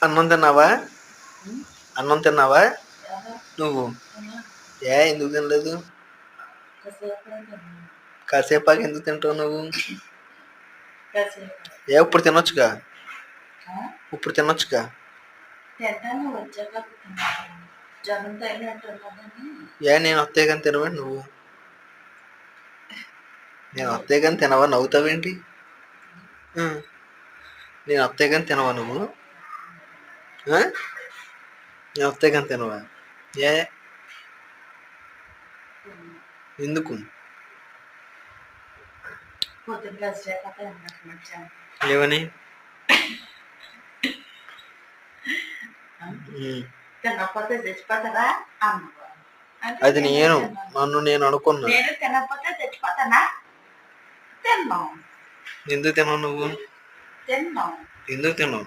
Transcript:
అన్నం తిన్నావా? అన్నం తిన్నావా నువ్వు? ఎందుకు తినలేదు? కాసేపాకి ఎందుకు తింటావు నువ్వు? ఇప్పుడు తినొచ్చుగా. ఇప్పుడు తినొచ్చుగా. నేను వస్తే కానీ తినవేంటి నువ్వు? నేను వస్తే కానీ తినవా? నవ్వుతావేంటి? నేను వస్తే కానీ తినవా నువ్వు? నేను వస్తే కానీ తినవా? ఎందుకు? ఏమని? అది నన్ను నేను అనుకున్నా. ఎందుకు తినవు నువ్వు? ఎందుకు తినవు?